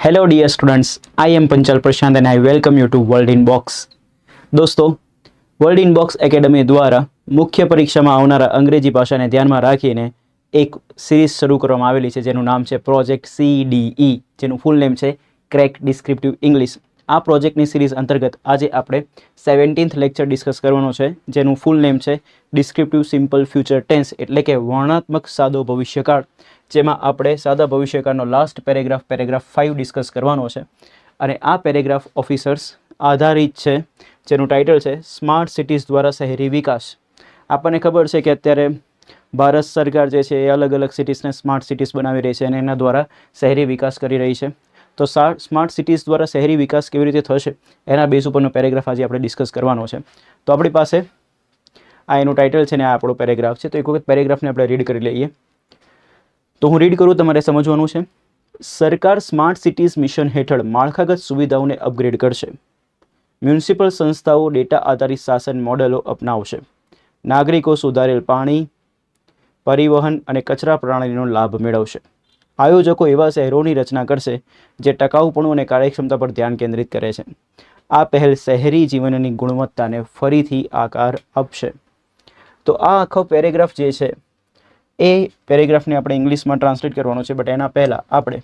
Hello dear students, I am Panchal Prashant and I welcome you to World in Box. દોસ્તો, world in box academy દ્વારા મુખ્ય પરીક્ષામાં આવનારા અંગ્રેજી ભાષાને ધ્યાનમાં રાખીને એક સિરીઝ શરૂ કરવામાં આવેલી છે જેનું નામ છે પ્રોજેક્ટ CDE, જેનું ફૂલ નેમ છે ક્રેક ડિસ્ક્રિપ્ટિવ ઇંગ્લિશ. આ પ્રોજેક્ટની સિરીઝ અંતર્ગત આજે આપણે 17th લેક્ચર ડિસ્કસ કરવાનો છે જેનું ફૂલ નેમ છે ડિસ્ક્રિપ્ટિવ સિમ્પલ ફ્યુચર ટેન્સ, એટલે કે વર્ણનાત્મક સાદો ભવિષ્યકાળ, જેમાં આપણે સાદા ભવિષ્યકાળનો લાસ્ટ પેરેગ્રાફ 5 ડિસ્કસ કરવાનો છે. અને આ પેરેગ્રાફ ઓફિસર્સ આધારિત છે જેનું ટાઇટલ છે સ્માર્ટ સિટીઝ દ્વારા શહેરી વિકાસ. આપણને ખબર છે કે અત્યારે ભારત સરકાર જે છે એ અલગ અલગ સિટીઝને સ્માર્ટ સિટીઝ બનાવી રહી છે અને એના દ્વારા શહેરી વિકાસ કરી રહી છે. તો સ્માર્ટ સિટીઝ દ્વારા શહેરી વિકાસ કેવી રીતે થશે એના બેઝ ઉપરનો પેરેગ્રાફ આજે આપણે ડિસ્કસ કરવાનો છે. તો આપણી પાસે આ એનું ટાઇટલ છે ને આ આપણો પેરેગ્રાફ છે. તો એક વખત પેરેગ્રાફને આપણે રીડ કરી લઈએ. તો હું રીડ કરું, તમારે સમજવાનું છે. સરકાર સ્માર્ટ સિટીઝ મિશન હેઠળ માળખાગત સુવિધાઓને અપગ્રેડ કરશે. મ્યુનિસિપલ સંસ્થાઓ ડેટા આધારિત શાસન મોડેલો અપનાવશે. નાગરિકો સુધારેલ પાણી, પરિવહન અને કચરા પ્રણાલીનો લાભ મેળવશે. આયોજકો એવા શહેરોની રચના કરશે જે ટકાઉપણું અને કાર્યક્ષમતા પર ધ્યાન કેન્દ્રિત કરે છે. આ પહેલ શહેરી જીવનની ગુણવત્તાને ફરીથી આકાર આપશે. તો આ આખો પેરેગ્રાફ જે છે એ પેરેગ્રાફને આપણે ઇંગ્લિશમાં ટ્રાન્સલેટ કરવાનો છે, બટ એના પહેલાં આપણે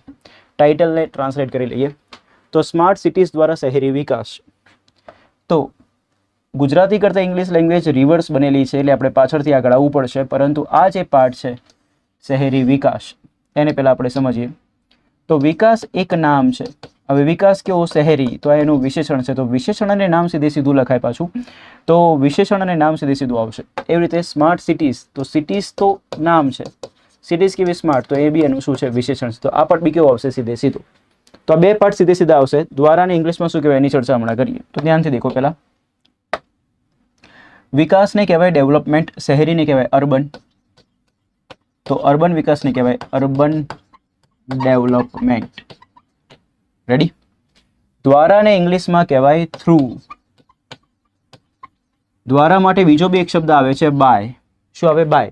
ટાઇટલને ટ્રાન્સલેટ કરી લઈએ. તો સ્માર્ટ સિટીઝ દ્વારા શહેરી વિકાસ. તો ગુજરાતી કરતાં ઇંગ્લિશ લેંગ્વેજ રિવર્સ બનેલી છે એટલે આપણે પાછળથી આગળ આવવું પડશે, પરંતુ આ જે પાર્ટ છે શહેરી વિકાસ એને પહેલાં આપણે સમજીએ. તો વિકાસ એક નામ છે. હવે વિકાસ કેવો શહેરી, તો આ એનું વિશેષણ છે. તો વિશેષણ અને નામ સીધે સીધું લખાય પાછું, તો વિશેષણ અને નામ સીધે સીધું આવશે. એવી રીતે સ્માર્ટ સિટીઝ, તો સિટીઝ તો નામ છે, સિટીઝ કેવી સ્માર્ટ, તો એ બી એનું શું છે વિશેષણ છે. તો આ પાર્ટ બી કેવો આવશે સીધે સીધું. તો આ બે પાર્ટ સીધે સીધા આવશે. દ્વારાને ઇંગ્લિશમાં શું કહેવાય એની ચર્ચા હમણાં કરીએ. તો ધ્યાનથી દેખો. પહેલાં વિકાસને કહેવાય ડેવલપમેન્ટ, શહેરીને કહેવાય અર્બન. તો અર્બન વિકાસને કહેવાય અર્બન ડેવલપમેન્ટ. રેડી. દ્વારાને ઇંગ્લિશમાં કહેવાય થ્રુ. દ્વારા માટે બીજો બી એક શબ્દ આવે છે બાય. શું આવે? બાય.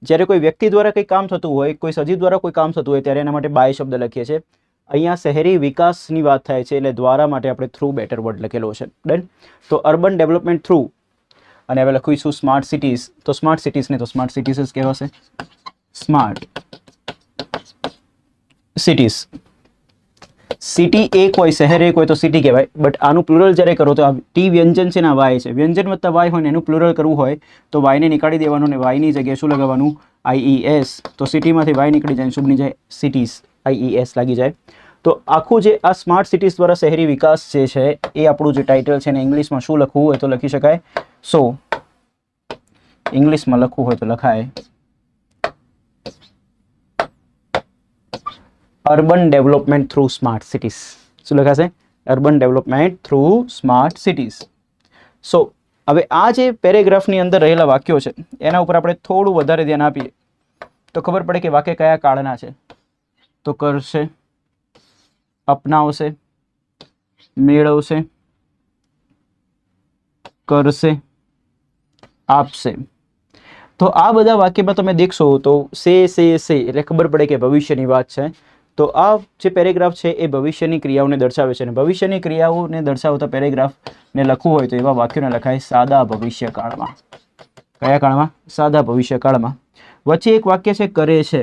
જ્યારે કોઈ વ્યક્તિ દ્વારા કંઈ કામ થતું હોય, કોઈ સજીવ દ્વારા કોઈ કામ થતું હોય ત્યારે એના માટે બાય શબ્દ લખીએ છીએ. અહીંયા શહેરી વિકાસની વાત થાય છે એટલે દ્વારા માટે આપણે થ્રુ બેટર વર્ડ લખેલો છે. ડન. તો અર્બન ડેવલપમેન્ટ થ્રુ. અને હવે લખીશું સ્માર્ટ સિટીઝ. તો સ્માર્ટ સિટીઝને તો સ્માર્ટ સિટીઝ જ કહેવાશે. Smart cities. સિટી એક હોય, શહેર એક હોય તો સિટી કહેવાય, બટ આનું પ્લુરલ જ્યારે કરો તો આ ટી વ્યંજન છે ને આ વાય છે. વ્યંજન વત્તા વાય હોય ને એનું પ્લુરલ કરવું હોય તો વાયને નીકાળી દેવાનું ને વાયની જગ્યાએ શું લગાવવાનું? IES. તો સિટીમાંથી વાય નીકળી જાય, શું બની જાય? સિટીઝ. IES લાગી જાય. તો આખું જે આ સ્માર્ટ સિટીઝ દ્વારા શહેરી વિકાસ જે છે એ આપણું જે ટાઇટલ છે ને ઇંગ્લિશમાં શું લખવું હોય તો લખી શકાય. સો ઇંગ્લિશમાં લખવું હોય તો લખાય urban development through smart cities. શું લખાશે? Urban development through smart cities. So હવે આ જે પેરેગ્રાફની અંદર રહેલા વાક્યો છે એના ઉપર આપણે થોડું વધારે ધ્યાન આપીએ તો ખબર પડે કે વાક્ય કયા કાળના છે. તો કરશે, અપનાવશે, મેળવશે, કરશે, આપશે. તો આ બધા વાક્યમાં તમે દેખશો તો સે એટલે ખબર પડે કે ભવિષ્યની વાત છે. તો આ જે પેરેગ્રાફ છે એ ભવિષ્યની ક્રિયાઓને દર્શાવે છે અને ભવિષ્યની ક્રિયાઓને દર્શાવતા પેરેગ્રાફને લખવું હોય તો એવા વાક્યોને લખાય સાદા ભવિષ્યકાળમાં. કયા કાળમાં? સાદા ભવિષ્યકાળમાં. વચ્ચે એક વાક્ય છે કરે છે,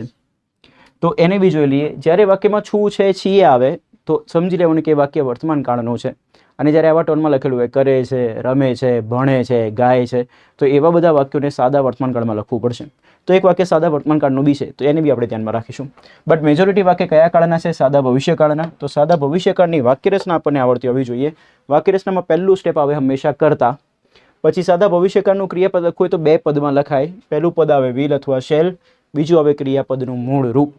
તો એને બી જોઈ લઈએ. જ્યારે વાક્યમાં છું છે, છીએ આવે તો સમજી લેવાનું કે વાક્ય વર્તમાન કાળનું છે. અને જ્યારે આવા ટોનમાં લખેલું હોય કરે છે, રમે છે, ભણે છે, ગાય છે, તો એવા બધા વાક્યોને સાદા વર્તમાન કાળમાં લખવું પડશે. તો એક વાક્ય સાદા વર્તમાન કાળનું બી છે તો એને બી આપણે ધ્યાનમાં રાખીશું. બટ મેજોરિટી વાક્ય કયા કાળના છે? સાદા ભવિષ્યકાળના. તો સાદા ભવિષ્યકાળની વાક્યરચના આપણને આવડતી હોવી જોઈએ. વાક્યરચનામાં પહેલું સ્ટેપ આવે હંમેશા કરતા. પછી સાદા ભવિષ્યકાળનું ક્રિયાપદ લખવું હોય તો બે પદમાં લખાય. પહેલું પદ આવે વિલ અથવા શેલ, બીજું આવે ક્રિયાપદનું મૂળ રૂપ.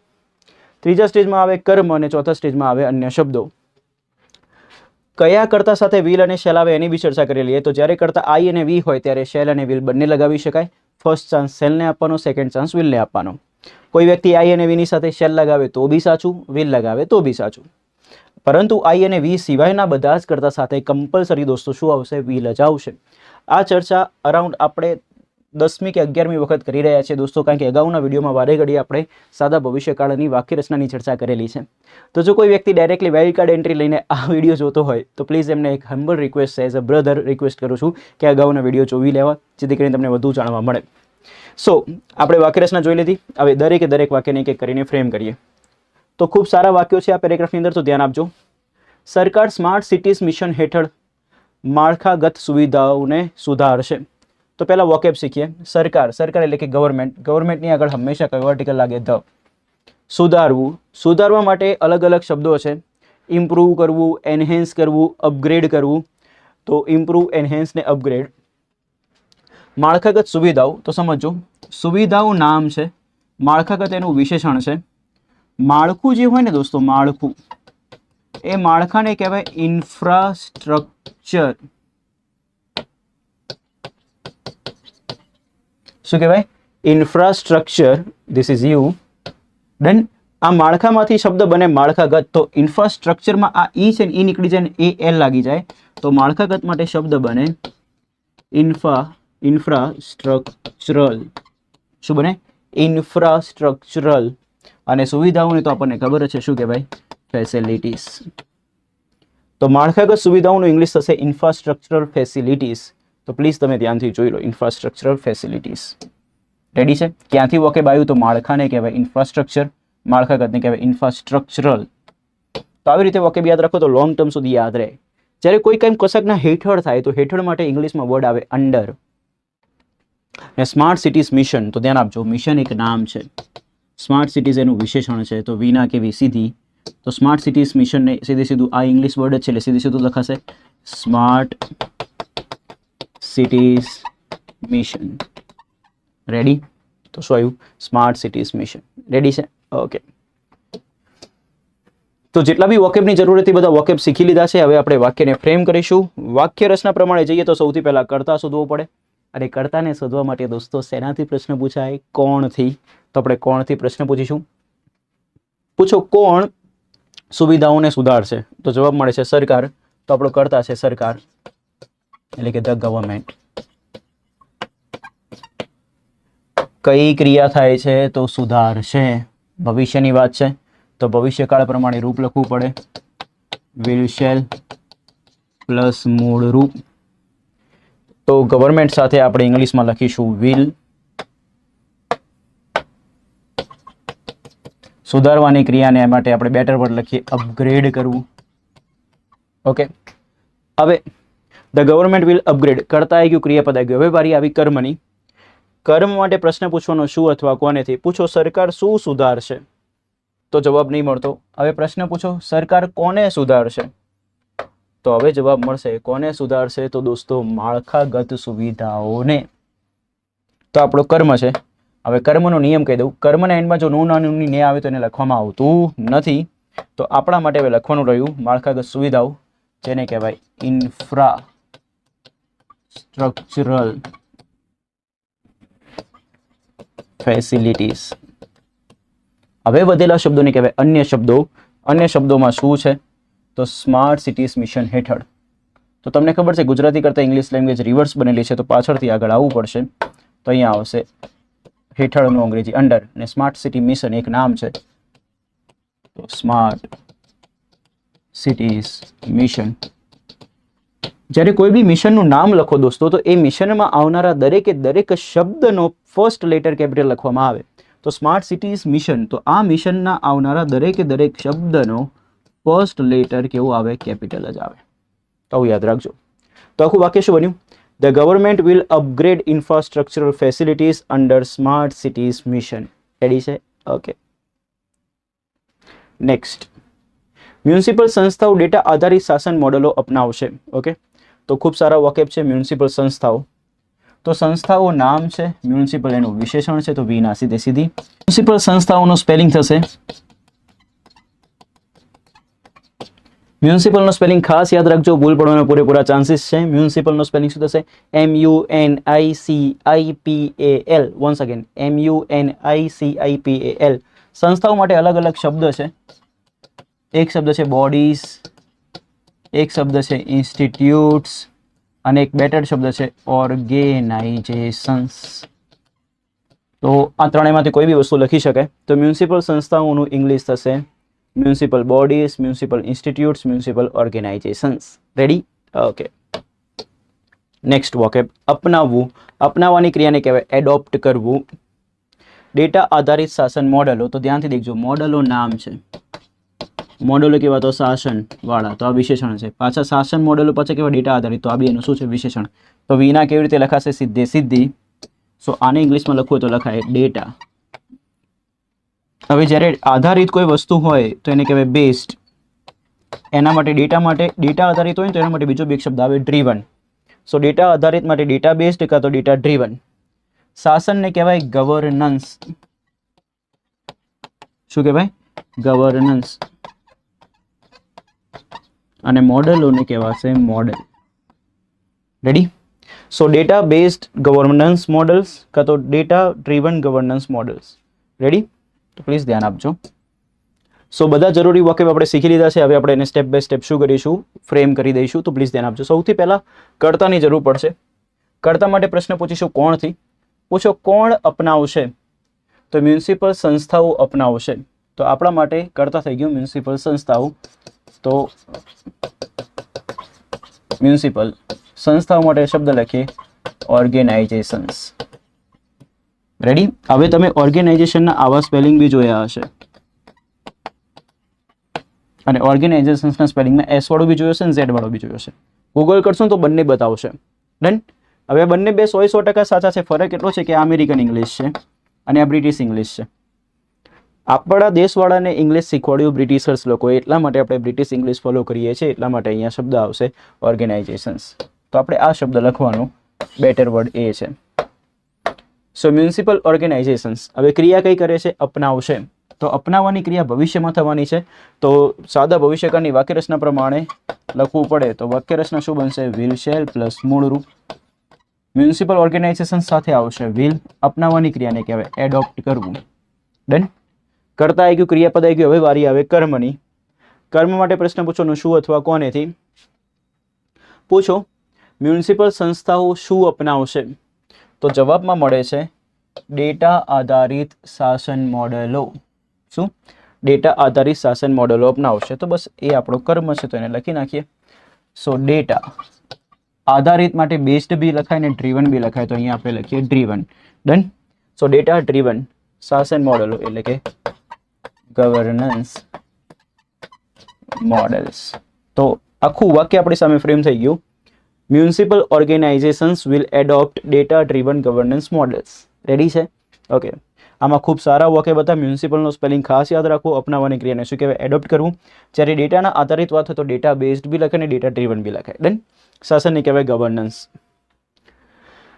ત્રીજા સ્ટેજમાં આવે કર્મ અને ચોથા સ્ટેજમાં આવે અન્ય શબ્દો. કયા કર્તા સાથે વિલ અને શેલ આવે એની બી ચર્ચા કરી લઈએ. તો જ્યારે કર્તા આઈ અને વી હોય ત્યારે શેલ અને વિલ બંને લગાવી શકાય. ફર્સ્ટ ચાન્સ શેલને આપવાનો, સેકન્ડ ચાન્સ વિલને આપવાનો. કોઈ વ્યક્તિ આઈ અને વીની સાથે શેલ લગાવે તો બી સાચું, વિલ લગાવે તો બી સાચું. પરંતુ આઈ અને વી સિવાયના બધા જ કર્તા સાથે કમ્પલસરી દોસ્તો શું આવશે? વિલ જ આવશે. આ ચર્ચા અરાઉન્ડ આપણે 10મી કે 11મી વખત કરી રહ્યા છીએ દોસ્તો, કારણ કે અગાઉના વિડીયોમાં વારે ઘડી આપણે સાદા ભવિષ્યકાળની વાક્ય રચનાની ચર્ચા કરેલી છે. તો જો કોઈ વ્યક્તિ ડાયરેક્ટલી વાઇલ્ડ કાર્ડ એન્ટ્રી લઈને આ વિડીયો જોતો હોય તો પ્લીઝ એમને એક હમ્બલ રિક્વેસ્ટ છે, એઝ અ બ્રધર રિક્વેસ્ટ કરું છું કે અગાઉના વિડીયો જોઈ લેવા, જેથી કરીને તમને વધુ જાણવા મળે. સો આપણે વાક્ય રચના જોઈ લીધી. હવે દરેક વાક્યને એક એક કરીને ફ્રેમ કરીએ. તો ખૂબ સારા વાક્યો છે આ પેરેગ્રાફની અંદર, તો ધ્યાન આપજો. સરકાર સ્માર્ટ સિટીઝ મિશન હેઠળ માળખાગત સુવિધાઓને સુધારશે. તો પહેલા વોકેબ શીખીએ. સરકાર એટલે કે ગવર્મેન્ટની આગળ હંમેશા કયો આર્ટિકલ લાગે? ધ. સુધારવું, સુધારવા માટે અલગ અલગ શબ્દો છે. ઇમ્પ્રૂવ કરવું, એન્હેન્સ કરવું, અપગ્રેડ કરવું. તો ઇમ્પ્રૂવ, એન્હેન્સ ને અપગ્રેડ. માળખાગત સુવિધાઓ, તો સમજો સુવિધાઓ નામ છે, માળખાગત એનું વિશેષણ છે. માળખું જે હોય ને દોસ્તો, માળખું, એ માળખાને કહેવાય ઇન્ફ્રાસ્ટ્રક્ચર. શું કહેવાય? Infrastructure. This is you. Done. આ માળખામાંથી શબ્દ બને માળખાગત. તો ઇન્ફ્રાસ્ટ્રક્ચરમાં આ ઈ છે ને ઈ નીકળી જાય ને એ એલ લાગી જાય, તો માળખાગત માટે શબ્દ બને ઇન્ફ્રાસ્ટ્રક્ચરલ. શું બને? ઇન્ફ્રાસ્ટ્રક્ચરલ. અને સુવિધાઓની તો આપણને ખબર છે શું કહેવાય? ફેસિલિટીઝ. તો માળખાગત સુવિધાઓનું ઇંગ્લિશ થશે ઇન્ફ્રાસ્ટ્રક્ચરલ ફેસિલિટીઝ. તો પ્લીઝ તમે ધ્યાનથી જોઈ લો, ઇન્ફ્રાસ્ટ્રક્ચરલ ફેસિલિટીઝ. રેડી છે? ક્યાંથી વોકેબ આવ્યું? તો માળખાને કહેવાય ઇન્ફ્રાસ્ટ્રક્ચર, માળખાગતને કહેવાય ઇન્ફ્રાસ્ટ્રક્ચરલ. તો આવી રીતે વોકેબ યાદ રાખો તો લોંગ ટર્મ સુધી યાદ રહે. જ્યારે કોઈ કંઈ કશાકના હેઠળ થાય તો હેઠળ માટે ઇંગ્લિશમાં વર્ડ આવે અંડર. ને સ્માર્ટ સિટીઝ મિશન, તો ધ્યાન આપજો, મિશન એક નામ છે, સ્માર્ટ સિટીઝ એનું વિશેષણ છે. તો વિના કેવી સીધી, તો સ્માર્ટ સિટીઝ મિશનને સીધું આ ઇંગ્લિશ વર્ડ જ છે એટલે સીધું લખાશે સ્માર્ટ સિટીઝ મિશન. રેડી? તો શું આવ્યું? Smart cities mission. રેડી છે? ઓકે. તો જેટલા બી વોકેબની જરૂર હતી બધા વોકેબ શીખી લીધા છે. હવે આપણે વાક્યને ફ્રેમ કરીશું. વાક્ય રચના પ્રમાણે જઈએ તો સૌથી પહેલા કર્તા શોધવો પડે. અને કર્તાને શોધવા માટે દોસ્તો શેનાથી પ્રશ્ન પૂછાય? કોણથી. તો આપણે કોણથી પ્રશ્ન પૂછીશું. પૂછો કોણ સુવિધાઓને સુધારશે? તો જવાબ મળે છે સરકાર. તો આપણો કર્તા છે સરકાર, એટલે કે ધ ગવર્મેન્ટ. કઈ ક્રિયા થાય છે? તો સુધારશે. ભવિષ્યની વાત છે તો ભવિષ્યકાળ પ્રમાણે રૂપ લખવું પડે, વિલ શેલ પ્લસ મૂળ રૂપ. તો ગવર્મેન્ટ સાથે આપણે ઇંગ્લિશમાં લખીશું વિલ. સુધારવાની ક્રિયાને માટે આપણે બેટર વર્ડ લખીએ અપગ્રેડ કરવું. ઓકે. હવે ધ ગવર્મેન્ટ વિલ અપગ્રેડ, કરતા આવી ગયું, ક્રિયાપદ આવી ગયું. હવે વારી આવી કર્મની. કર્મ માટે પ્રશ્ન પૂછવાનો શું અથવા કોનેથી. પૂછો સરકાર શું સુધારશે? તો જવાબ નહીં મળતો. હવે પ્રશ્ન પૂછો સરકાર કોને સુધારશે? તો હવે જવાબ મળશે કોને સુધારશે? તો દોસ્તો માળખાગત સુવિધાઓને. તો આપણો કર્મ છે. હવે કર્મનો નિયમ કહી દઉં. કર્મના એન્ડમાં જો નું નાનું ને આવે તો એને લખવામાં આવતું નથી. તો આપણા માટે હવે લખવાનું રહ્યું માળખાગત સુવિધાઓ, જેને કહેવાય ઇન્ફ્રાસ્ટ્રક્ચરલ ફેસિલિટીઝ. હવે વધેલા શબ્દોને કહેવાય અન્ય શબ્દો. અન્ય શબ્દોમાં શું છે? તો સ્માર્ટ સિટીઝ મિશન હેઠળ. તો તમને ખબર છે ગુજરાતી કરતાં ઇંગ્લિશ લેંગ્વેજ રિવર્સ બનેલી છે, તો પાછળથી આગળ આવવું પડશે. તો અહીંયા આવશે હેઠળનું અંગ્રેજી અંડર, અને સ્માર્ટ સિટી મિશન એક નામ છે, તો સ્માર્ટ સિટીઝ મિશન. જ્યારે કોઈ બી મિશનનું નામ લખો દોસ્તો તો એ મિશનમાં આવનારા દરેકે દરેક શબ્દનો ફર્સ્ટ લેટર કેપિટલ લખવામાં આવે. તો સ્માર્ટ સિટીઝ મિશન, તો આ મિશનના આવનારા દરેકે દરેક શબ્દનો ફર્સ્ટ લેટર કેવું આવે? કેપિટલ જ આવે. તો યાદ રાખજો. તો આખું વાક્ય શું બન્યું? The government will upgrade infrastructural facilities under smart cities mission. Ready છે? ઓકે. નેક્સ્ટ, મ્યુનિસિપલ સંસ્થાઓ ડેટા આધારિત શાસન મોડેલો અપનાવશે. ઓકે. તો ખૂબ સારા વોકેબ છે મ્યુનિસિપલ સંસ્થાઓ. તો સંસ્થાઓ નામ છે, મ્યુનિસિપલ એનું વિશેષણ છે, તો વી ના સીધી. મ્યુનિસિપલ સંસ્થાઓનું સ્પેલિંગ થશે, મ્યુનિસિપલનો સ્પેલિંગ ખાસ યાદ રાખજો, ભૂલ પડવાના પૂરેપૂરા ચાન્સીસ છે. મ્યુનિસિપલનો સ્પેલિંગ શું થશે? MUNICIPAL. Once again MUNICIPAL. સંસ્થાઓ માટે અલગ અલગ શબ્દ છે. એક શબ્દ છે બોડીઝ, એક શબ્દ છે ઇન્સ્ટિટ્યૂટ્સ, અને એક બેટર શબ્દ છે ઓર્ગેનાઇઝેશન્સ. તો આ ત્રણેયમાંથી કોઈ બી વસ્તુ લખી શકાય. તો મ્યુનિસિપલ સંસ્થાઓનું ઇંગ્લિશ થશે municipal bodies, municipal institutes, municipal organisations. Ready? Okay. Next vocab અપનાવવું. અપનાવવાની ક્રિયાને કહેવાય એડોપ્ટ કરવું. ડેટા આધારિત શાસન મોડેલો. તો ધ્યાનથી દેખજો, મોડેલો નામ છે. મોડેલો કેવા? તો શાસન વાળા. તો આ વિશેષણ છે. પાછા શાસન મોડેલો પાછા કેવા? ડેટા આધારિત. તો આ બી એનું શું છે? વિશેષણ. તો વિના કેવી રીતે લખાશે? સીધે સીધી. સો આને ઇંગ્લિશમાં લખવું હોય તો લખાય ડેટા. હવે જ્યારે આધારિત કોઈ વસ્તુ હોય તો એને કહેવાય બેસ્ડ. એના માટે ડેટા આધારિત હોય તો એના માટે બીજો એક શબ્દ આવે ડ્રીવન. સો ડેટા આધારિત માટે ડેટા બેસ્ડ કાં તો ડેટા ડ્રીવન. શાસનને કહેવાય ગવર્નન્સ. શું કહેવાય? ગવર્નન્સ. અને મોડેલોને કહેવાશે મોડેલ. રેડી? સો ડેટા બેસ્ડ ગવર્નન્સ મોડલ્સ કાં તો data driven governance models. Ready? તો પ્લીઝ ધ્યાન આપજો. સો બધા જરૂરી વોકેબ આપણે શીખી લીધા છે. હવે આપણે એને સ્ટેપ બાય સ્ટેપ શું કરીશું? ફ્રેમ કરી દઈશું. તો પ્લીઝ ધ્યાન આપજો. સૌથી પહેલાં કર્તાની જરૂર પડશે. કર્તા માટે પ્રશ્ન પૂછીશું કોણથી. પૂછો કોણ અપનાવશે? તો મ્યુનિસિપલ સંસ્થાઓ અપનાવશે. તો આપણા માટે કર્તા થઈ ગયું મ્યુનિસિપલ સંસ્થાઓ. તો મ્યુનિસિપલ સંસ્થાઓ માટે શબ્દ લખીએ ઓર્ગેનાઇઝેશન્સ. રેડી? હવે તમે ઓર્ગેનાઇઝેશનના આવા સ્પેલિંગ બી જોયા હશે અને ઓર્ગેનાઇઝેશન્સના સ્પેલિંગમાં એસ વાળો બી જોયો હશે અને ઝેડ વાળો બી જોયો હશે. ગૂગલ કરશો તો બંને બતાવશે. ડન? હવે બંને બે 100% સાચા છે. ફરક એટલો છે કે આ અમેરિકન ઇંગ્લિશ છે અને આ બ્રિટિશ ઇંગ્લિશ છે. આપણા દેશવાળાને ઇંગ્લિશ શીખવાડ્યું બ્રિટિશર્સ લોકોએ, એટલા માટે આપણે બ્રિટિશ ઇંગ્લિશ ફોલો કરીએ છીએ. એટલા માટે અહીંયા શબ્દ આવશે ઓર્ગેનાઇઝેશન્સ. તો આપણે આ શબ્દ લખવાનો બેટર વર્ડ એ છે. સો મ્યુનિસિપલ ઓર્ગેનાઇઝેશન્સ. હવે ક્રિયા કઈ કરે છે? અપનાવશે. તો અપનાવવાની ક્રિયા ભવિષ્યમાં થવાની છે. તો સાદા ભવિષ્યકાળની વાક્યરચના પ્રમાણે લખવું પડે તો વાક્યરચના શું બનશે? વિલ શેલ પ્લસ મૂળરૂપ. મ્યુનિસિપલ ઓર્ગેનાઇઝેશન સાથે આવશે વિલ. અપનાવવાની ક્રિયાને કહેવાય એડોપ્ટ કરવું. ડન? કરતા આવી ગયું, ક્રિયાપદ આવી ગયું. હવે વારી આવે કર્મની. કર્મ માટે પ્રશ્ન પૂછવાનો શું અથવા કોનેથી. પૂછો મ્યુનિસિપલ સંસ્થાઓ શું અપનાવશે? તો જવાબમાં મળે છે ડેટા આધારિત શાસન મોડેલો. શું? ડેટા આધારિત શાસન મોડેલો અપનાવશે. તો બસ એ આપણો કર્મ છે, તો એને લખી નાખીએ. સો ડેટા આધારિત માટે બેસ્ડ બી લખાય ને ડ્રીવન બી લખાય. તો અહીંયા આપણે લખીએ ડ્રીવન. ડન? સો ડેટા ડ્રીવન શાસન મોડેલો એટલે કે ગવર્નન્સ મોડેલ્સ. તો આખું વાક્ય આપણી સામે ફ્રેમ થઈ ગયું. Municipal organisations will adopt data driven governance models. Ready છે? ઓકે. આમાં ખૂબ સારા વોકેબ હતા. મ્યુનિસિપલનો સ્પેલિંગ ખાસ યાદ રાખો. અપનાવવાની ક્રિયાને શું કહેવાય? એડોપ્ટ કરવું. જ્યારે ડેટાના આધારિત વાત હોય તો ડેટા બેઝડ બી લખાય ને ડેટા ડ્રીવન બી લખાય. ડન? શાસનને કહેવાય ગવર્નન્સ.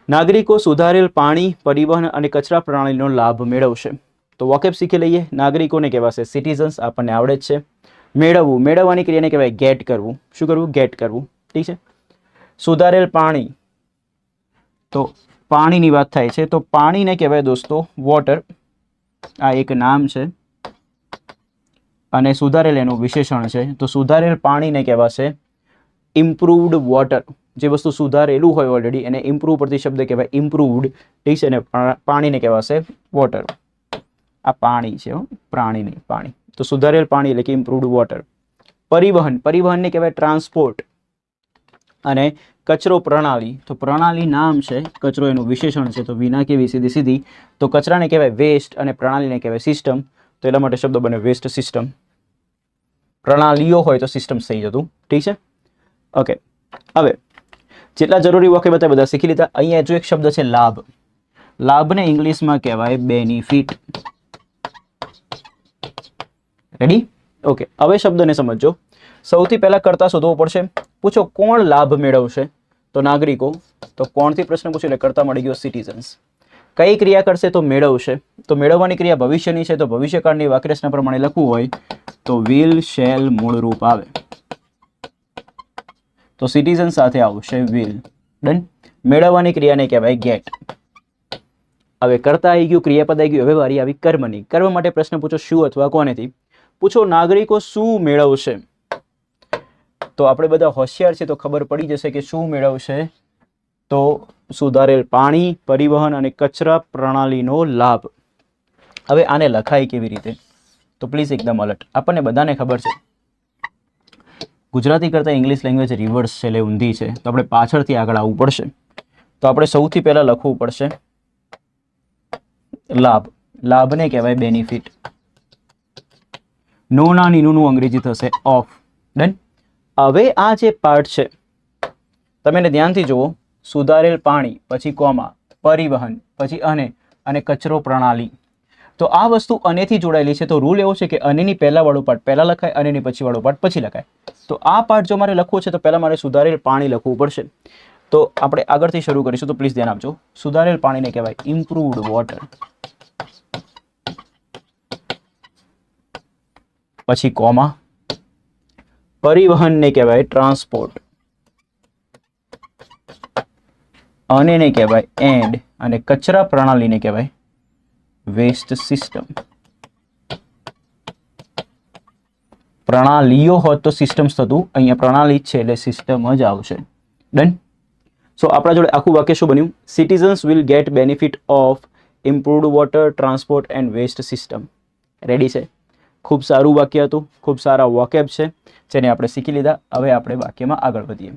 નાગરિકો સુધારેલ પાણી, પરિવહન અને કચરા પ્રણાલીનો લાભ મેળવશે. તો વોકેબ શીખી લઈએ. નાગરિકોને કહેવાશે સિટીઝન્સ. આપણને આવડે જ છે. મેળવવું. મેળવવાની ક્રિયાને કહેવાય ગેટ કરવું. શું કરવું? ગેટ કરવું. ઠીક છે? સુધારેલ પાણી. તો પાણીની વાત થાય છે તો પાણીને કહેવાય દોસ્તો વોટર. આ એક નામ છે અને સુધારેલ એનું વિશેષણ છે. તો સુધારેલ પાણીને કહેવાશે ઇમ્પ્રુવડ વોટર. જે વસ્તુ સુધારેલું હોય ઓલરેડી એને ઇમ્પ્રૂવ પરથી શબ્દ કહેવાય ઇમ્પ્રુવડ. ઠીક છે? અને પાણીને કહેવાશે વોટર. આ પાણી છે, પ્રાણી નહીં, પાણી. તો સુધારેલ પાણી એટલે કે ઇમ્પ્રુવડ વોટર. પરિવહન. પરિવહનને કહેવાય ટ્રાન્સપોર્ટ. અને કચરો પ્રણાલી. તો પ્રણાલી નામ છે, કચરો એનું વિશેષણ છે. તો વિના કેવી? સીધી સીધી. તો કચરાને કહેવાય વેસ્ટ અને પ્રણાલીને કહેવાય સિસ્ટમ. તો એટલા માટે શબ્દ બને વેસ્ટ સિસ્ટમ. પ્રણાલીઓ હોય તો સિસ્ટમ્સ થઈ જતું. ઠીક છે? ઓકે. હવે જેટલા જરૂરી વોકેબ હતા બધા શીખી લીધા. અહીંયા જો એક શબ્દ છે લાભ. લાભને ઇંગ્લિશમાં કહેવાય બેનિફિટ. રેડી? ઓકે. હવે શબ્દને સમજો. સૌથી પહેલા કરતા શોધવો પડશે. પૂછો કોણ લાભ મેળવશે? તો નાગરિકો. તો કોણથી પ્રશ્ન પૂછ્યો એટલે કરતા મળી ગયો સિટીઝન્સ. કઈ ક્રિયા કરશે? તો મેળવશે. તો મેળવવાની ક્રિયા ભવિષ્યની છે. તો ભવિષ્યકાળની વાક્યરચના પ્રમાણે લખવું હોય તો વિલ શેલ મૂળરૂપ આવે. તો સિટીઝન સાથે આવશે વિલ. ડન? મેળવવાની ક્રિયાને કહેવાય ગેટ. હવે કરતા આવી ગયું, ક્રિયાપદ આવી ગયું. હવે વારી આવી કર્મની. કર્મ માટે પ્રશ્ન પૂછો શું અથવા કોનેથી. પૂછો નાગરિકો શું મેળવશે? તો આપણે બધા હોશિયાર છે તો ખબર પડી જશે કે શું મેળવશે, તો સુધારેલ પાણી, પરિવહન અને કચરા પ્રણાલીનો લાભ. હવે આને લખાય કેવી રીતે, તો પ્લીઝ એકદમ અલર્ટ. આપણને બધાને ખબર છે ગુજરાતી કરતાં ઇંગ્લિશ લેંગ્વેજ રિવર્સ છે, એટલે ઊંધી છે, તો આપણે પાછળથી આગળ આવવું પડશે. તો આપણે સૌથી પહેલાં લખવું પડશે લાભ. લાભને કહેવાય બેનિફિટ. નોના નીનુંનું અંગ્રેજી થશે ઓફ. ડન. હવે આ જે પાર્ટ છે તમે એને ધ્યાનથી જુઓ. સુધારેલ પાણી, પછી કોમા, પરિવહન, પછી અને કચરો પ્રણાલી. તો આ વસ્તુ અનેથી જોડાયેલી છે. તો રૂલ એવો છે કે અનેની પહેલાંવાળો પાર્ટ પહેલાં લખાય, અનેની પછીવાળો પાર્ટ પછી લખાય. તો આ પાર્ટ જો મારે લખવો છે તો પહેલાં મારે સુધારેલ પાણી લખવું પડશે. તો આપણે આગળથી શરૂ કરીશું, તો પ્લીઝ ધ્યાન આપજો. સુધારેલ પાણીને કહેવાય ઇમ્પ્રુવડ વોટર. પછી કોમા, પરિવહનને કહેવાય ટ્રાન્સપોર્ટ, અને કહેવાય એન્ડ, અને કચરા પ્રણાલીને કહેવાય વેસ્ટ સિસ્ટમ. પ્રણાલીઓ હોત તો સિસ્ટમ્સ થતું, અહીંયા પ્રણાલી જ છે એટલે સિસ્ટમ જ આવશે. ડન. સો આપણા જોડે આખું વાક્ય શું બન્યું? Citizens will get benefit of improved water, transport and waste system. Ready છે? ખૂબ સારું વાક્ય હતું, ખૂબ સારા વોકેબ છે જેને આપણે શીખી લીધા. હવે આપણે વાક્યમાં આગળ વધીએ.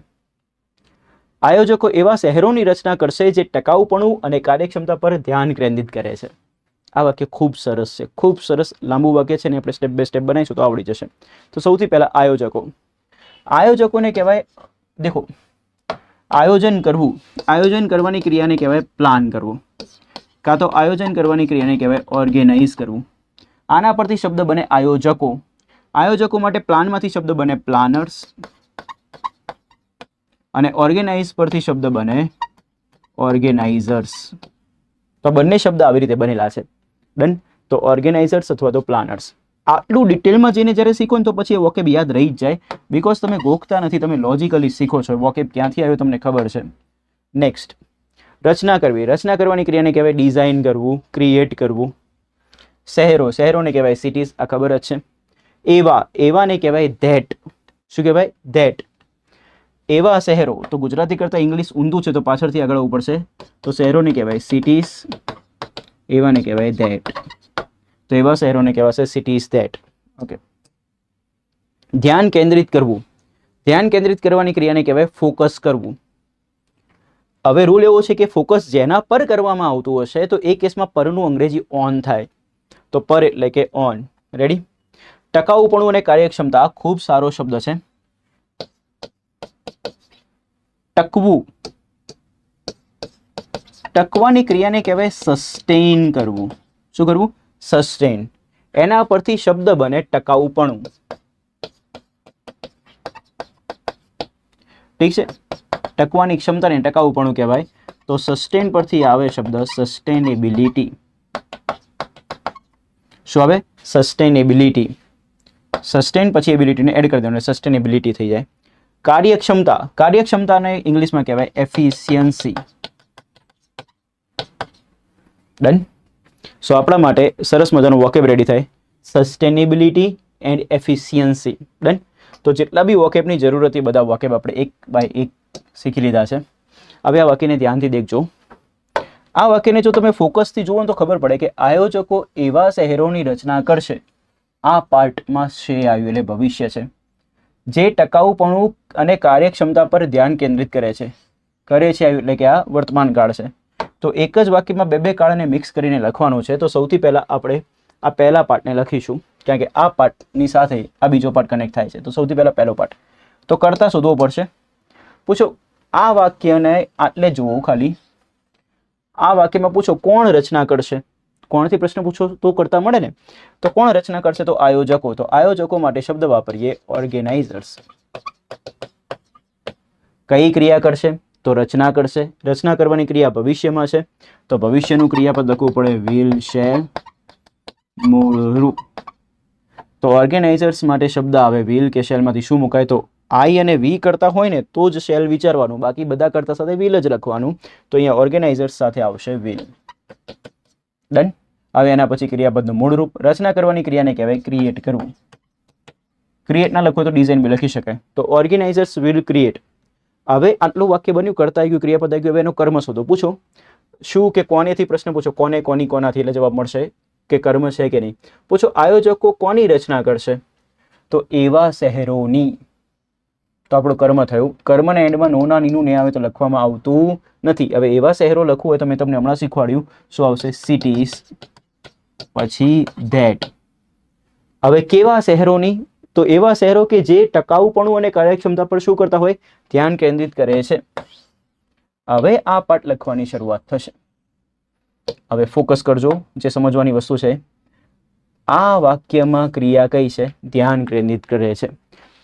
આયોજકો એવા શહેરોની રચના કરશે જે ટકાઉપણું અને કાર્યક્ષમતા પર ધ્યાન કેન્દ્રિત કરે છે. આ વાક્ય ખૂબ સરસ છે, ખૂબ સરસ લાંબુ વાક્ય છે ને આપણે સ્ટેપ બાય સ્ટેપ બનાવીશું તો આવડી જશે. તો સૌથી પહેલાં આયોજકો. આયોજકોને કહેવાય, દેખો, આયોજન કરવું, આયોજન કરવાની ક્રિયાને કહેવાય પ્લાન કરવું, કાં તો આયોજન કરવાની ક્રિયાને કહેવાય ઓર્ગેનાઇઝ કરવું. આના પરથી શબ્દ બને આયોજકો. આયોજકો માટે પ્લાનમાંથી શબ્દ બને પ્લાનર્સ, અને ઓર્ગેનાઇઝ પરથી શબ્દ બને ઓર્ગેનાઇઝર્સ. તો બંને શબ્દ આવી રીતે બનેલા છે. ડન. તો ઓર્ગેનાઇઝર્સ અથવા તો પ્લાનર્સ. આટલું ડિટેલમાં જઈને જ્યારે શીખો ને તો પછી એ વોકેબ યાદ રહી જ જાય, બિકોઝ તમે ગોખતા નથી, તમે લોજિકલી શીખો છો. વોકેબ ક્યાંથી આવ્યો તમને ખબર છે. નેક્સ્ટ, રચના કરવી. રચના કરવાની ક્રિયાને કહેવાય ડિઝાઇન કરવું, ક્રિએટ કરવું. શહેરો, શહેરોને કહેવાય સિટીઝ, આ ખબર જ છે. એવા, એવાને કહેવાય ધેટ. શું કહેવાય? ધેટ. એવા શહેરો, તો ગુજરાતી કરતાં ઇંગ્લિશ ઊંધું છે તો પાછળથી આગળ આવવું પડશે. તો શહેરોને કહેવાય સિટીઝ, એવાને કહેવાય ધેટ. તો એવા શહેરોને કહેવાશે સિટીઝ ધેટ. ઓકે. ધ્યાન કેન્દ્રિત કરવું. ધ્યાન કેન્દ્રિત કરવાની ક્રિયાને કહેવાય ફોકસ કરવું. હવે રૂલ એવો છે કે ફોકસ જેના પર કરવામાં આવતું હશે તો એ કેસમાં પરનું અંગ્રેજી ઓન થાય. તો પર એટલે કે ઓન. રેડી. ટકાઉપણું અને કાર્યક્ષમતા ખૂબ સારો શબ્દ છે. ટકવું. ટકવાની ક્રિયાને કહેવાય સસ્ટેન કરવું. શું કરવું? સસ્ટેન. એના પરથી શબ્દ બને ટકાઉપણું. ઠીક છે? ટકવાની ક્ષમતાને ટકાઉપણું કહેવાય. તો સસ્ટેન પરથી આવે શબ્દ સસ્ટેનેબિલિટી. શું આવે? સસ્ટેનેબિલિટી. સસ્ટેન પછી એબિલિટીને એડ કરી દેવાનું, સસ્ટેનેબિલિટી થઈ જાય. કાર્યક્ષમતા. કાર્યક્ષમતાને ઇંગ્લિશમાં કહેવાય એફિશિયન્સી. ડન. સો આપણા માટે સરસ મજાનું વોકેબ રેડી થાય. Sustainability and efficiency. ડન. તો જેટલા બી વોકેબની જરૂર હતી બધા વોકેબ આપણે એક બાય એક શીખી લીધા છે. હવે આ વાક્યને ધ્યાનથી દેખજો. આ વાક્યને જો તમે ફોકસથી જુઓ તો ખબર પડે કે આયોજકો એવા શહેરોની રચના કરશે. આ પાર્ટમાં છે આવ્યું એટલે ભવિષ્ય છે, જે ટકાઉપણું અને કાર્યક્ષમતા પર ધ્યાન કેન્દ્રિત કરે છે. કરે છે આવ્યું એટલે કે આ વર્તમાન કાળ છે. તો એક જ વાક્યમાં બે કાળને મિક્સ કરીને લખવાનું છે. તો સૌથી પહેલાં આપણે આ પહેલા પાર્ટને લખીશું, કારણ કે આ પાર્ટની સાથે આ બીજો પાર્ટ કનેક્ટ થાય છે. તો સૌથી પહેલાં પહેલો પાર્ટ તો કરતા શોધવો પડશે. પૂછો આ વાક્યને આટલે જુઓ ખાલી. આ વાક્યમાં પૂછો કોણ રચના કરશે. કોણથી પ્રશ્ન પૂછો તો કરતા મળે ને. તો કોણ રચના કરશે? તો આયોજકો. તો આયોજકો માટે શબ્દ વાપરીએ ઓર્ગેનાઇઝર્સ. કઈ ક્રિયા કરશે? તો રચના કરશે. રચના કરવાની ક્રિયા ભવિષ્યમાં છે તો ભવિષ્યનું ક્રિયાપદ લખવું પડે વિલ, શેલ, મૂળરૂપ. તો ઓર્ગેનાઇઝર્સ માટે શબ્દ આવે વિલ કે શેલમાંથી શું મુકાય? તો આઈ અને વી કરતા હોય ને તો જ શેલ વિચારવાનું, બાકી બધા કરતા સાથે વિલ જ લખવાનું. તો અહીંયા ઓર્ગેનાઇઝર્સ સાથે આવશે વિલ. ડન. હવે એના પછી ક્રિયાપદનું મૂળરૂપ. રચના કરવાની ક્રિયાને કહેવાય ક્રિએટ કરવું. ક્રિએટ ના લખો તો ડિઝાઇન બી લખી શકાય. તો ઓર્ગેનાઇઝર્સ વિલ ક્રિએટ. હવે આટલું વાક્ય બન્યું, કરતા આવી ગયું, ક્રિયાપદ આવી ગયું, હવે એનો કર્મ શોધો. પૂછો શું કે કોનેથી પ્રશ્ન પૂછો, કોને, કોની, કોનાથી, એટલે જવાબ મળશે કે કર્મ છે કે નહીં. પૂછો આયોજકો કોની રચના કરશે, તો એવા શહેરોની. તો આપણું કર્મ થયું. કર્મને એન્ડમાં નોના નીનું ને આવે તો લખવામાં આવતું નથી. હવે એવા શહેરો લખવું હોય તો મેં તમને હમણાં શીખવાડ્યું. શું આવશે? સિટીઝ, પછી ધેટ. હવે કેવા શહેરોની? તો એવા શહેરો કે જે ટકાઉપણું અને કાર્યક્ષમતા પર શું કરતા હોય? ધ્યાન કેન્દ્રિત કરે છે. હવે આ પાઠ લખવાની શરૂઆત થશે. હવે ફોકસ કરજો, જે સમજવાની વસ્તુ છે. આ વાક્યમાં ક્રિયા કઈ છે? ધ્યાન કેન્દ્રિત કરે છે.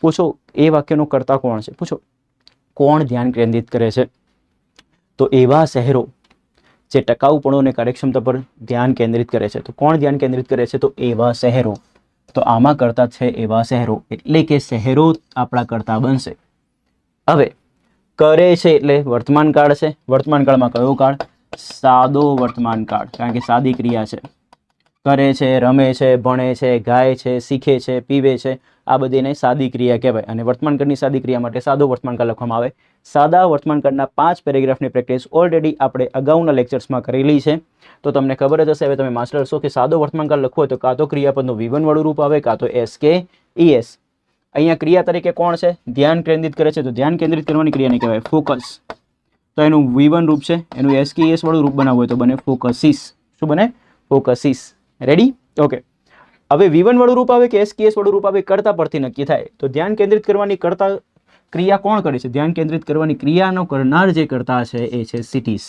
પૂછો એ વાક્યનો કર્તા કોણ છે? પૂછો કોણ ધ્યાન કેન્દ્રિત કરે છે? તો એવા શહેરો જે ટકાઉપણું અને કાર્યક્ષમતા પર ધ્યાન કેન્દ્રિત કરે છે. તો કોણ ધ્યાન કેન્દ્રિત કરે છે? તો એવા શહેરો. તો આમાં કર્તા છે એવા શહેરો, એટલે કે શહેરો આપણા કર્તા બનશે. હવે કરે છે એટલે વર્તમાન કાળ છે. વર્તમાન કાળમાં કયો કાળ? સાદો વર્તમાન કાળ, કારણ કે સાદી ક્રિયા છે. કરે છે, રમે છે, ભણે છે, ગાય છે, શીખે છે, પીવે છે, આ બધીને સાદી ક્રિયા કહેવાય. અને વર્તમાન કાળની સાદી ક્રિયા માટે સાદો વર્તમાન કાળ લખવામાં આવે. સાદા વર્તમાન કાળના 5 પેરેગ્રાફની પ્રેક્ટિસ ઓલરેડી આપણે અગાઉના લેક્ચર્સમાં કરેલી છે. તો તમને ખબર જ હશે. હવે તમે માસ્ટર છો કે સાદો વર્તમાન કાળ લખવો હોય તો કાં તો ક્રિયાપદનું V1 વાળું રૂપ આવે, કાં તો SKES. અહીંયા ક્રિયા તરીકે કોણ છે? ધ્યાન કેન્દ્રિત કરે છે. તો ધ્યાન કેન્દ્રિત કરવાની ક્રિયાને કહેવાય ફોકસ. તો એનું V1 રૂપ છે, એનું SKES વાળું રૂપ બનાવવું હોય તો બને ફોકસીસ. શું બને? ફોકસીસ. રેડી? ઓકે. હવે V1 વાળું રૂપ આવે કે SKES વાળું રૂપ આવે, કર્તા પરથી નક્કી થાય. તો ધ્યાન કેન્દ્રિત કરવાની કર્તા ક્રિયા કોણ કરે છે? ધ્યાન કેન્દ્રિત કરવાની ક્રિયાનો કરનાર જે કર્તા છે એ છે સિટીઝ.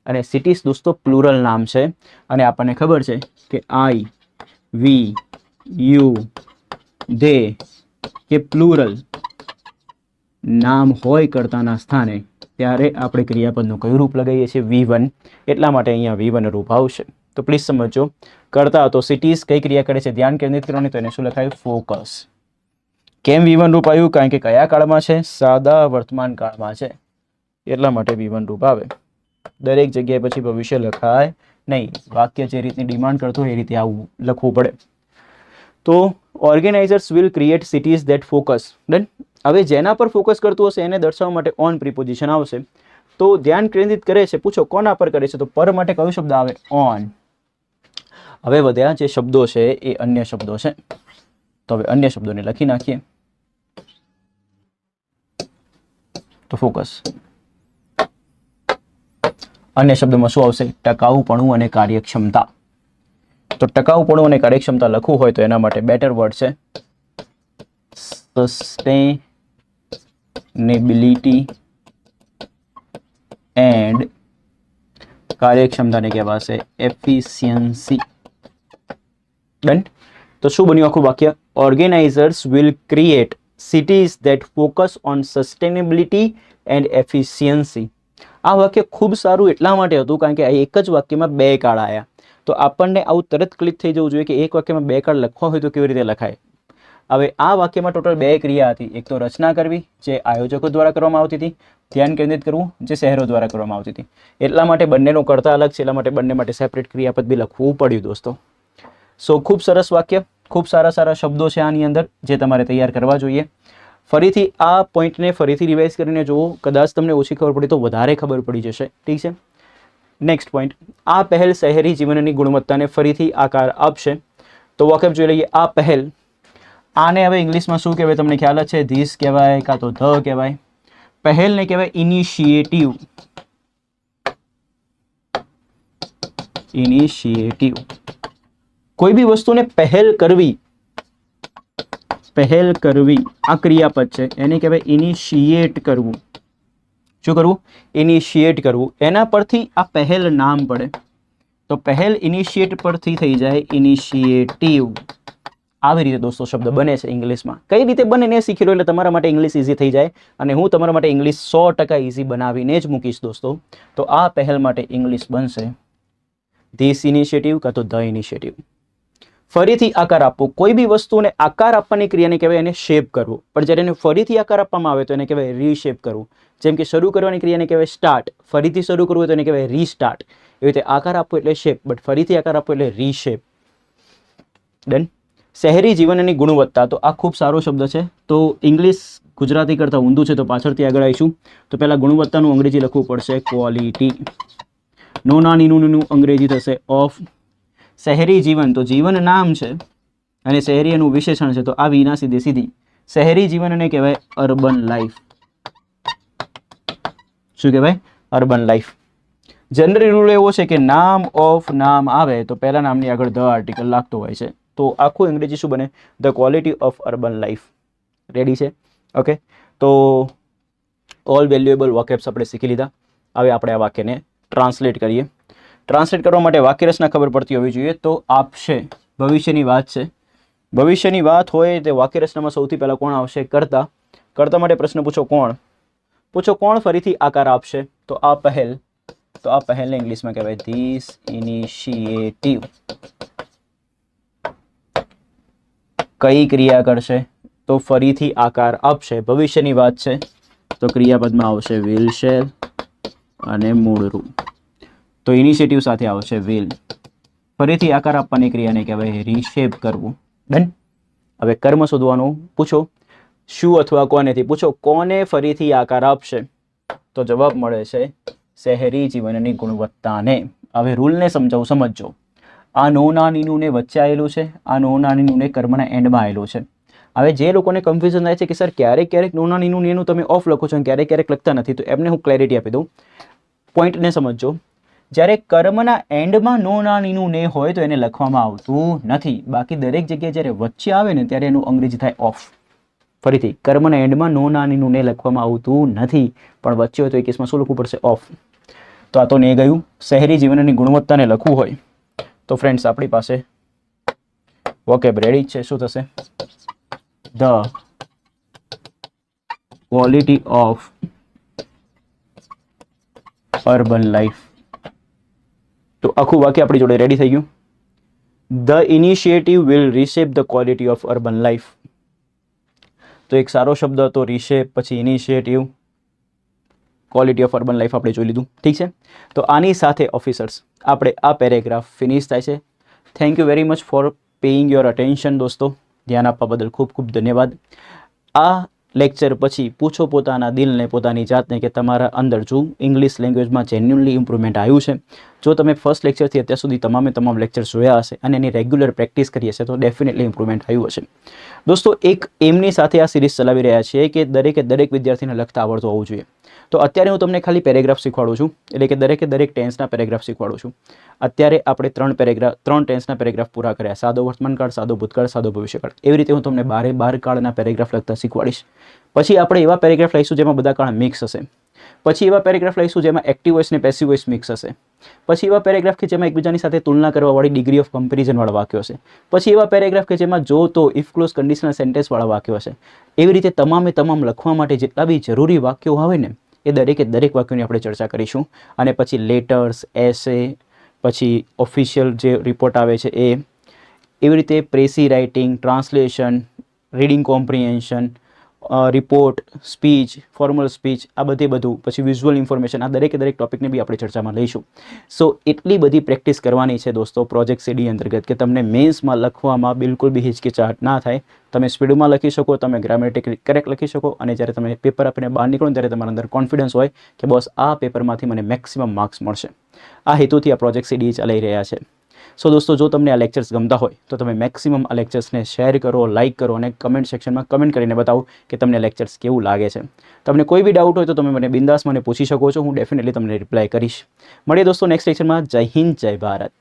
અને સિટીઝ દોસ્તો પ્લુરલ નામ છે. અને આપણને ખબર છે કે I, we, you, they કે પ્લુરલ નામ હોય કર્તાના સ્થાને ત્યારે આપણે ક્રિયાપદનું કયું રૂપ લગાવીએ છીએ? V1. એટલા માટે અહીંયા V1 રૂપ આવશે. તો પ્લીઝ સમજો. કરતા તો સિટીઝ કઈ ક્રિયા કરે છે? ધ્યાન કેન્દ્રિત કરવાની. તો એને શું લખાયું? ફોકસ. કેમ V1 રૂપ આવ્યું? કારણ કે કયા કાળમાં છે? સાદા વર્તમાન કાળમાં છે, એટલા માટે V1 રૂપ આવે. દરેક જગ્યાએ પછી ભવિષ્ય લખાય નહીં. વાક્ય જે રીતની ડિમાન્ડ કરતો હોય એ રીતે આવું લખવું પડે. તો organisers will create cities that focus. Done. હવે જેના પર ફોકસ કરતું હશે એને દર્શાવવા માટે ઓન પ્રિપોઝિશન આવશે. તો ધ્યાન કેન્દ્રિત કરે છે. પૂછો કોના પર કરે છે? તો પર માટે કયો શબ્દ આવે? ઓન. હવે વધ્યા જે શબ્દો છે એ અન્ય શબ્દો છે. તો હવે અન્ય શબ્દોને લખી નાખીએ. તો ફોકસ. અન્ય શબ્દોમાં શું આવશે? ટકાઉપણું અને કાર્યક્ષમતા. તો ટકાઉપણું અને કાર્યક્ષમતા લખવું હોય તો એના માટે બેટર વર્ડ છે સસ્ટેનેબિલિટી એન્ડ કાર્યક્ષમતાને કહેવાશે એફિશિયન્સી. ડન. તો શું બન્યું આખું વાક્ય? Organisers will create cities that focus on sustainability and efficiency. આ વાક્ય ખૂબ સારું એટલા માટે હતું કારણ કે એક જ વાક્યમાં બે કાળ આવ્યા. તો આપણને આવું તરત ક્લિક થઈ જવું જોઈએ કે એક વાક્યમાં બે કાળ લખવા હોય તો કેવી રીતે લખાય. હવે આ વાક્યમાં ટોટલ બે ક્રિયા હતી. એક તો રચના કરવી જે આયોજકો દ્વારા કરવામાં આવતી હતી, ધ્યાન કેન્દ્રિત કરવું જે શહેરો દ્વારા કરવામાં આવતી હતી. એટલા માટે બંનેનો કરતા અલગ છે, એટલા માટે બંને માટે સેપરેટ ક્રિયાપદ બી લખવું પડ્યું દોસ્તો. સો ખૂબ સરસ વાક્ય, ખૂબ સારા સારા શબ્દો છે આની અંદર જે તમારે તૈયાર કરવા જોઈએ. ફરીથી આ પોઈન્ટને ફરીથી રિવાઇઝ કરીને જુઓ. કદાચ તમને ઓછી ખબર પડી તો વધારે ખબર પડી જશે. ઠીક છે. Next point. આ પહેલ શહેરી જીવનની ગુણવત્તાને ફરીથી આકાર આપશે. તો વોકેબ જોઈ લઈએ. આ પહેલ, આને હવે ઇંગ્લિશમાં શું કહેવાય તમને ખ્યાલ જ છે? ધીસ કહેવાય કાં તો ધ કહેવાય. પહેલને કહેવાય ઇનિશિયેટિવ. ઇનિશિયેટિવ. કોઈ બી વસ્તુને પહેલ કરવી, પહેલ કરવી આ ક્રિયાપદ છે, એને કહેવાય ઇનિશિયેટ કરવું. શું કરવું? ઇનિશિયેટ કરવું. એના પરથી આ પહેલ નામ પડે. તો પહેલ ઇનિશિયેટ પરથી થઈ જાય ઇનિશિયેટિવ. આવી રીતે દોસ્તો શબ્દ બને છે ઇંગ્લિશમાં. કઈ રીતે બને ને શીખી લો એટલે તમારા માટે ઇંગ્લિશ ઇઝી થઈ જાય. અને હું તમારા માટે ઇંગ્લિશ 100% ઇઝી બનાવીને જ મૂકીશ દોસ્તો. તો આ પહેલ માટે ઇંગ્લિશ બનશે ધીસ ઇનિશિયેટિવ કાં તો ધ ઇનિશિયેટિવ. ફરીથી આકાર આપવો. કોઈ બી વસ્તુને આકાર આપવાની ક્રિયાને કહેવાય એને શેપ કરવું. પણ જ્યારે એને ફરીથી આકાર આપવામાં આવે તો એને કહેવાય રીશેપ કરવું. જેમ કે શરૂ કરવાની ક્રિયાને કહેવાય સ્ટાર્ટ, ફરીથી શરૂ કરવું હોય તો એને કહેવાય રીસ્ટાર્ટ. એવી રીતે આકાર આપવો એટલે શેપ, બટ ફરીથી આકાર આપવો એટલે રીશેપ. ડન. શહેરી જીવનની ગુણવત્તા, તો આ ખૂબ સારો શબ્દ છે. તો ઇંગ્લિશ ગુજરાતી કરતાં ઊંધું છે, તો પાછળથી આગળ આવીશું. તો પહેલાં ગુણવત્તાનું અંગ્રેજી લખવું પડશે ક્વોલિટી. નો નાનું અંગ્રેજી થશે ઓફ. શહેરી જીવન, તો જીવન નામ છે અને શહેરી એનું વિશેષણ છે, તો આ વિના સીધી શહેરી જીવનને કહેવાય અર્બન લાઈફ. શું કહેવાય? Urban life. જનરલ રૂલ એવો છે કે નામ આવે તો પહેલા નામની આગળ ધ આર્ટિકલ લાગતો હોય છે. તો આખું અંગ્રેજી શું બને? The quality of urban life. Ready છે? ઓકે. તો ઓલ વેલ્યુએબલ વોકેબ્સ આપણે શીખી લીધા. હવે આપણે આ વાક્યને ટ્રાન્સલેટ કરીએ. ટ્રાન્સલેટ કરવા માટે વાક્ય રચના ખબર પડતી હોવી જોઈએ. તો આપશે, ભવિષ્યની વાત છે. ભવિષ્યની વાત હોય તે વાક્ય રચનામાં સૌથી પહેલાં કોણ આવશે? કર્તા. કર્તા માટે પ્રશ્ન પૂછો કોણ ફરીથી આકાર આપશે? તો આ પહેલ. તો આ પહેલને ઇંગ્લિશમાં કહેવાય ધીસ ઇનિશિયેટિવ. કઈ ક્રિયા કરશે? તો ફરીથી આકાર આપશે. ભવિષ્યની વાત છે તો ક્રિયાપદમાં આવશે વિલ, શેલ અને મૂળરૂપ. તો ઇનિશિયેટિવ સાથે આવશે વિલ. ફરીથી આકાર આપવાની ક્રિયાને કહેવાય રીશેપ કરવું. ડન. હવે કર્મ શોધવાનું પૂછો. શું અથવા કોનેથી પૂછો કોને ફરીથી આકાર આપશે? તો જવાબ મળે છે શહેરી જીવનની ગુણવત્તાને. હવે રૂલને સમજો. આ નો ના નીનું ને વચ્ચે આવેલું છે, આ નો ના નીનું ને કર્મના એન્ડમાં આવેલું છે. હવે જે લોકોને કન્ફ્યુઝન થાય છે કે સર ક્યારેક નો ના નીનું એનું તમે ઓફ લખો છો અને ક્યારેક લખતા નથી, તો એમને હું ક્લેરિટી આપી દઉં. પોઈન્ટને સમજો. જ્યારે કર્મના એન્ડમાં નો ના નીનું ને હોય તો એને લખવામાં આવતું નથી. બાકી દરેક જગ્યાએ જ્યારે વચ્ચે આવે ને ત્યારે એનું અંગ્રેજી થાય ઓફ. ફરીથી, કર્મના એન્ડમાં નો ના નીનું ને લખવામાં આવતું નથી, પણ વચ્ચે હોય તો એ કેસમાં શું લખવું પડશે? ઓફ. તો આ તો ને ગયું. શહેરી જીવનની ગુણવત્તાને લખવું હોય તો ફ્રેન્ડ્સ આપણી પાસે વોકેબ રેડી છે. શું થશે? The quality of urban life. તો આખું વાક્ય આપણી જોડે રેડી થઈ ગયું. The initiative will reshape the quality of urban life. તો એક સારો શબ્દ હતો રિશેપ, પછી initiative, quality of urban life આપણે જોઈ લીધું. ઠીક છે. તો આની સાથે ઓફિસર્સ આપણે આ પેરેગ્રાફ ફિનિશ થાય છે. Thank you very much for paying your attention. દોસ્તો, ધ્યાન આપવા બદલ ખૂબ ધન્યવાદ. આ લેક્ચર પછી પૂછો પોતાના દિલને, પોતાની જાતને કે તમારા અંદર જો ઇંગ્લિશ લેંગ્વેજમાં જેન્યુઅનલી ઇમ્પ્રુવમેન્ટ આવ્યું છે. જો તમે ફર્સ્ટ લેક્ચરથી અત્યાર સુધી તમામ લેક્ચર્સ જોયા હશે અને એની રેગ્યુલર પ્રેક્ટિસ કરી હશે તો ડેફિનેટલી ઇમ્પ્રુવમેન્ટ આવ્યું હશે. દોસ્તો, એક એમની સાથે આ સિરીઝ ચલાવી રહ્યા છીએ કે દરેક વિદ્યાર્થીને લખતા આવડતું હોવું જોઈએ. તો અત્યારે હું તમને ખાલી પેરેગ્રાફ શીખવાડું છું, એટલે કે દરેક ટેન્સના પેરેગ્રાફ શીખવાડું છું. અત્યારે આપણે 3 ટેન્સના પેરેગ્રાફ પૂરા કર્યા. સાદો વર્તમાનકાળ, સાદો ભૂતકાળ, સાદો ભવિષ્યકાળ. એવી રીતે હું તમને 12 કાળના પેરેગ્રાફ લખતા શીખવાડીશ. પછી આપણે એવા પેરેગ્રાફ લઈશું જેમાં બધા કાળ મિક્સ હશે. પછી એવા પેરેગ્રાફ લઈશું જેમાં એક્ટિવ વોઇસ ને પેસિવ વોઇસ મિક્સ હશે. પછી એવા પેરેગ્રાફ કે જેમાં એકબીજાની સાથે તુલના કરવાવાળી ડિગ્રી ઓફ કમ્પેરિઝનવાળા વાક્યો હશે. પછી એવા પેરેગ્રાફ કે જેમાં જો તો ઇફ ક્લોઝ કન્ડિશનલ સેન્ટેન્સવાળા વાક્યો હશે. એવી રીતે તમામ લખવા માટે જેટલા બી જરૂરી વાક્યો આવે ને એ દરેક વાક્યોની આપણે ચર્ચા કરીશું. અને પછી લેટર્સ, એસે, પછી ઓફિશિયલ જે રિપોર્ટ આવે છે એ, એવી રીતે precis writing, translation, reading comprehension, report, speech, formal speech, આ બધું. પછી વિઝ્યુઅલ ઇન્ફોર્મેશન, આ દરેક ટોપિકને બી આપણે ચર્ચામાં લઈશું. સો એટલી બધી પ્રેક્ટિસ કરવાની છે દોસ્તો પ્રોજેક્ટ સીડી અંતર્ગત કે તમને મેન્સમાં લખવામાં બિલકુલ બી હિચકિચાહટ ના થાય. તમે સ્પીડમાં લખી શકો, તમે ગ્રામેટિકલી કરેક્ટ લખી શકો, અને જ્યારે તમે પેપર આપીને બહાર નીકળો ત્યારે તમારા અંદર કોન્ફિડન્સ હોય કે બસ આ પેપરમાંથી મને મેક્સિમમ માર્ક્સ મળશે. આ હેતુથી આ પ્રોજેક્ટ સીડી ચલાવી રહ્યા છે. સો દોસ્તો, જો તમને આ લેક્ચર્સ ગમતા હોય તો તમે મેક્સિમમ આ લેક્ચર્સને શેર કરો, લાઇક કરો અને કમેન્ટ સેક્શનમાં કમેન્ટ કરીને બતાવો કે તમને લેક્ચર્સ કેવું લાગે છે. તમને કોઈ બી ડાઉટ હોય તો તમે મને બિંદાસ પૂછી શકો છો. હું ડેફિનેટલી તમને રિપ્લાય કરીશ. મળીએ દોસ્તો નેક્સ્ટ લેક્ચરમાં. જય હિન્દ, જય ભારત.